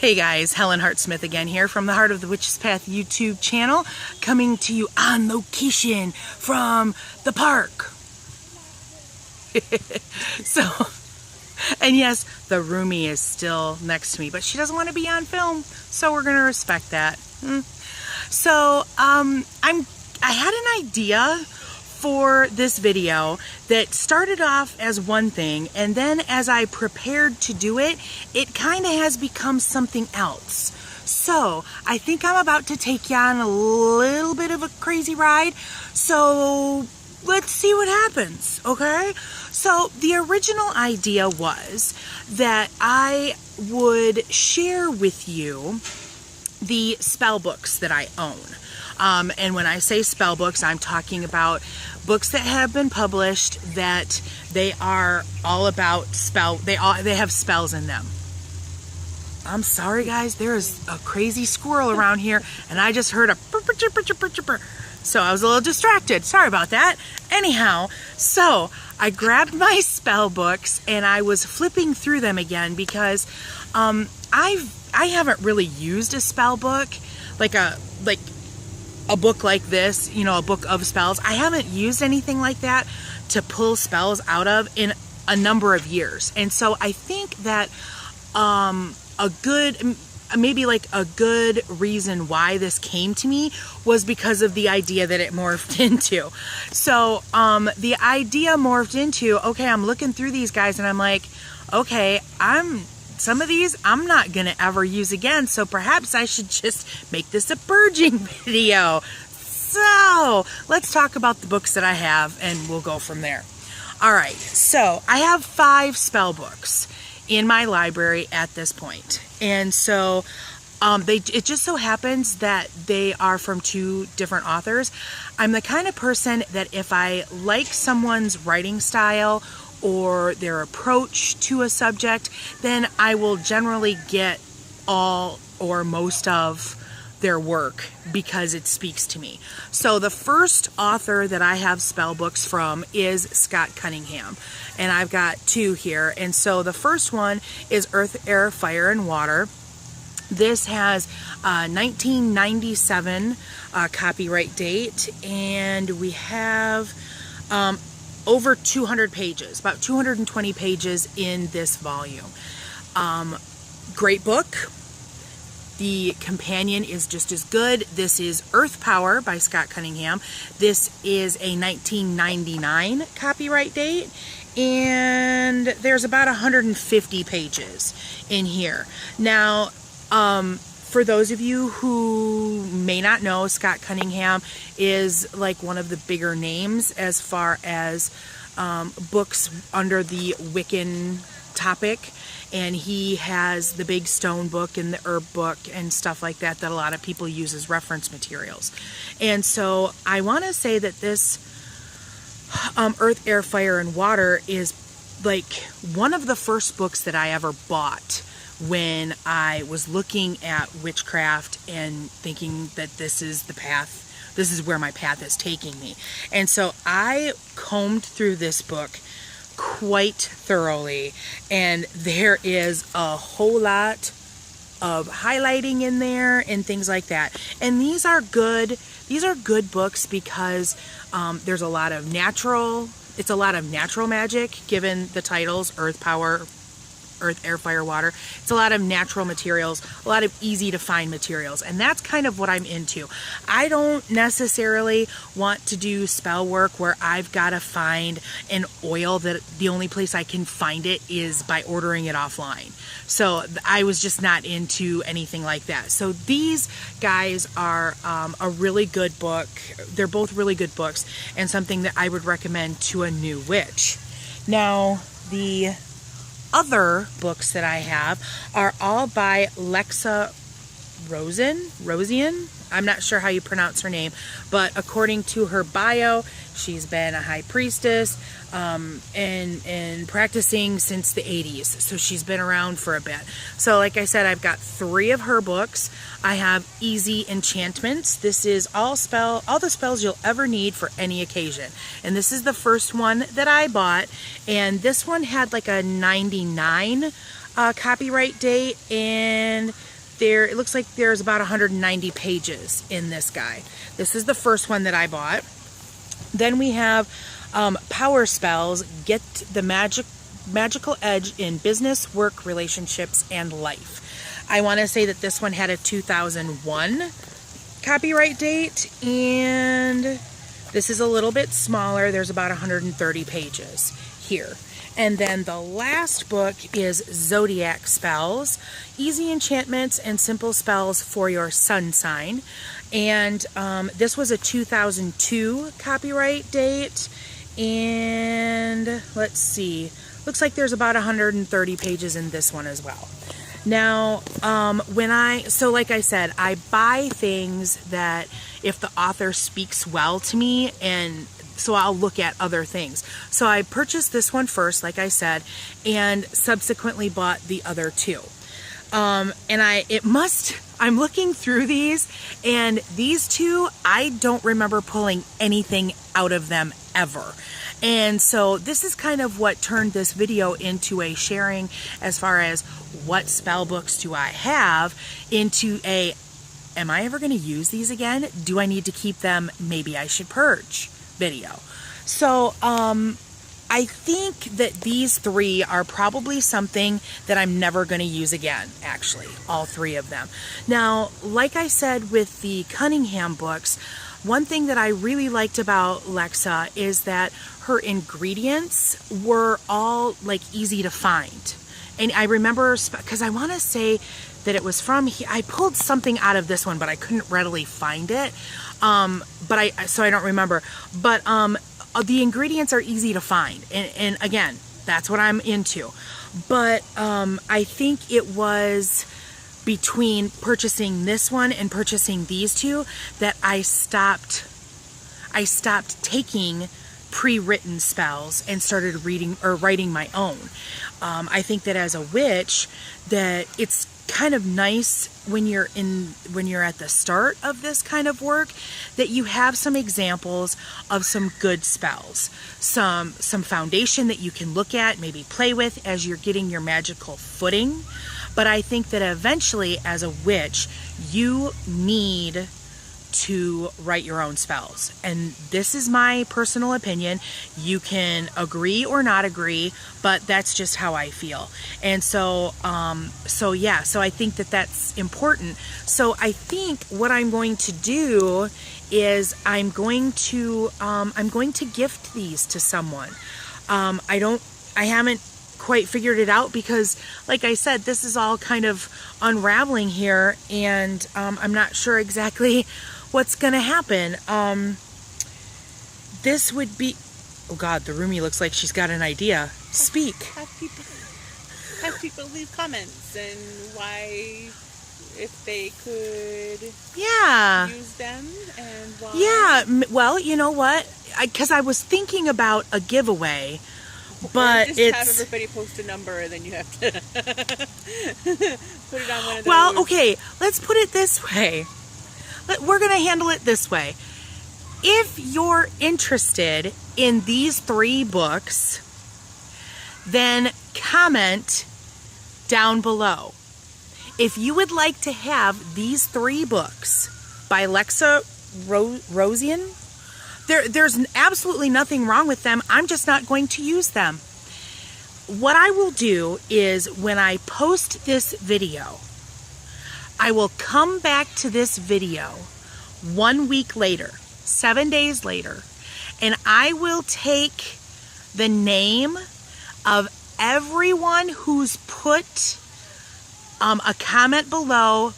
Hey guys, Helen Hart Smith again here from the Heart of the Witch's Path YouTube channel, coming to you on location from the park. And yes, the roomie is still next to me, but she doesn't want to be on film, so we're going to respect that. So, I had an idea for this video that started off as one thing, and then as I prepared to do it, it kind of has become something else. So I think I'm about to take you on a little bit of a crazy ride, so let's see what happens, okay? So the original idea was that I would share with you the spell books that I own. And when I say spell books, I'm talking about books that have been published that they are all about they have spells in them. I'm sorry guys, there is a crazy squirrel around here and I just heard a purr. So I was a little distracted. Sorry about that. Anyhow, so I grabbed my spell books and I was flipping through them again because I haven't really used a spell book, like a book like this, you know, a book of spells. I haven't used anything like that to pull spells out of in a number of years. And so I think that maybe a good reason why this came to me was because of the idea that it morphed into. So the idea morphed into, okay, I'm looking through these guys and I'm like, okay, some of these I'm not going to ever use again, so perhaps I should just make this a purging video. So let's talk about the books that I have and we'll go from there. Alright, so I have 5 spell books in my library at this point. And so it just so happens that they are from 2 different authors. I'm the kind of person that if I like someone's writing style or their approach to a subject, then I will generally get all or most of their work because it speaks to me. So the first author that I have spell books from is Scott Cunningham, and I've got 2 here. And so the first one is Earth, Air, Fire, and Water. This has 1997 copyright date, and we have over 200 pages, about 220 pages in this volume. Great book. The companion is just as good. This is Earth Power by Scott Cunningham. This is a 1999 copyright date, and there's about 150 pages in here. Now, for those of you who may not know, Scott Cunningham is like one of the bigger names as far as books under the Wiccan topic, and he has the Big Stone book and the Herb book and stuff like that that a lot of people use as reference materials. And so I want to say that this Earth, Air, Fire, and Water is like one of the first books that I ever bought when I was looking at witchcraft and thinking that this is the path, this is where my path is taking me. And so I combed through this book quite thoroughly, and there is a whole lot of highlighting in there and things like that. And these are good books because there's a lot of natural magic, given the titles Earth Power, Earth, Air, Fire, Water. It's a lot of natural materials, a lot of easy to find materials, and that's kind of what I'm into. I don't necessarily want to do spell work where I've got to find an oil that the only place I can find it is by ordering it offline. So I was just not into anything like that. So these guys are a really good book. They're both really good books and something that I would recommend to a new witch. Now, the other books that I have are all by Lexa Rosin. I'm not sure how you pronounce her name, but according to her bio, she's been a high priestess and practicing since the 80s. So she's been around for a bit. So like I said, I've got 3 of her books. I have Easy Enchantments. This is all the spells you'll ever need for any occasion. And this is the first one that I bought. And this one had like a 99 copyright date, and it looks like there's about 190 pages in this guy. This is the first one that I bought. Then we have Power Spells, Get the Magical Edge in Business, Work, Relationships, and Life. I want to say that this one had a 2001 copyright date, and this is a little bit smaller. There's about 130 pages here. And then the last book is Zodiac Spells, Easy Enchantments and Simple Spells for Your Sun Sign. And this was a 2002 copyright date. And let's see, looks like there's about 130 pages in this one as well. Now, so like I said, I buy things that if the author speaks well to me, and so I'll look at other things. So I purchased this one first, like I said, and subsequently bought the other two. And I'm looking through these, and these two, I don't remember pulling anything out of them ever. And so this is kind of what turned this video into a sharing as far as what spell books do I have, into a, am I ever going to use these again? Do I need to keep them? Maybe I should purge video. So I think that these three are probably something that I'm never going to use again, actually, all three of them. Now, like I said with the Cunningham books, one thing that I really liked about Lexa is that her ingredients were all like easy to find. And I remember, because I want to say that it was from here, I pulled something out of this one, but I couldn't readily find it. So I don't remember. But the ingredients are easy to find. And again, that's what I'm into. But I think it was between purchasing this one and purchasing these two that I stopped taking pre-written spells and started reading or writing my own. I think that as a witch, that it's kind of nice when you're at the start of this kind of work, that you have some examples of some good spells, some foundation that you can look at, maybe play with as you're getting your magical footing. But I think that eventually, as a witch, you need to write your own spells. And this is my personal opinion. You can agree or not agree, but that's just how I feel. And so I think that that's important. So I think what I'm going to do is I'm going to gift these to someone. I haven't quite figured it out, because like I said, this is all kind of unraveling here, and I'm not sure exactly what's gonna happen. This would be, oh God, the roomie looks like she's got an idea. Speak. Have people leave comments and why, if they could use them, and why. Yeah, well, you know what, because I was thinking about a giveaway, but just have everybody post a number, and then you have to put it on one of those. Well, okay, let's put it this way. We're going to handle it this way. If you're interested in these three books, then comment down below. If you would like to have these three books by Lexa Rosin, there's absolutely nothing wrong with them. I'm just not going to use them. What I will do is, when I post this video, I will come back to this video 1 week later, 7 days later, and I will take the name of everyone who's put a comment below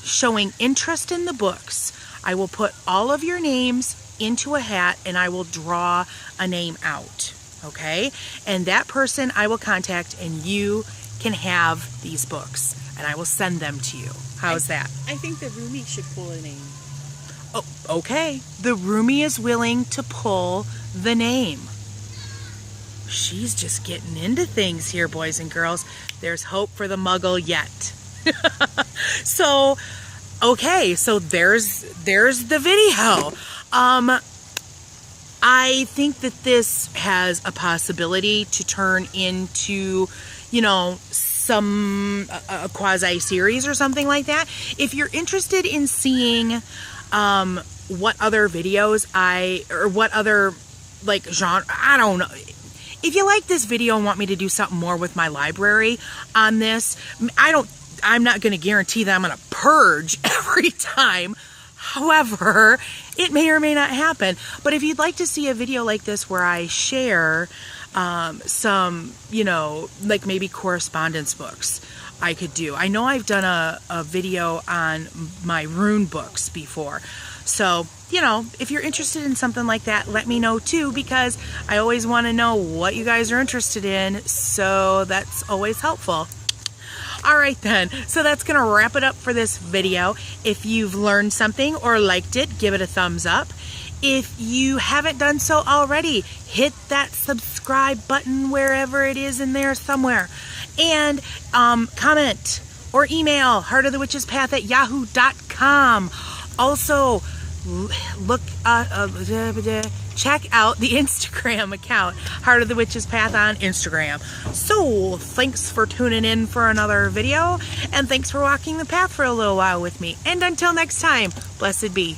showing interest in the books. I will put all of your names into a hat, and I will draw a name out, okay? And that person I will contact, and you can have these books, and I will send them to you. How's that? I think the roomie should pull a name. Oh, okay. The roomie is willing to pull the name. She's just getting into things here, boys and girls. There's hope for the muggle yet. So, okay, so there's the video. I think that this has a possibility to turn into, a quasi series or something like that. If you're interested in seeing what other videos or what other like genre, I don't know. If you like this video and want me to do something more with my library on this, I'm not going to guarantee that I'm going to purge every time. However, it may or may not happen. But if you'd like to see a video like this where I share some, you know, like maybe correspondence books, I could do. I know I've done a video on my rune books before. So, you know, if you're interested in something like that, let me know too, because I always want to know what you guys are interested in. So that's always helpful. All right then, so that's going to wrap it up for this video. If you've learned something or liked it, give it a thumbs up. If you haven't done so already, hit that subscribe button wherever it is in there somewhere. And comment or email heartofthewitchespath@yahoo.com. Also, check out the Instagram account, Heart of the Witch's Path on Instagram. So, thanks for tuning in for another video, and thanks for walking the path for a little while with me. And until next time, blessed be.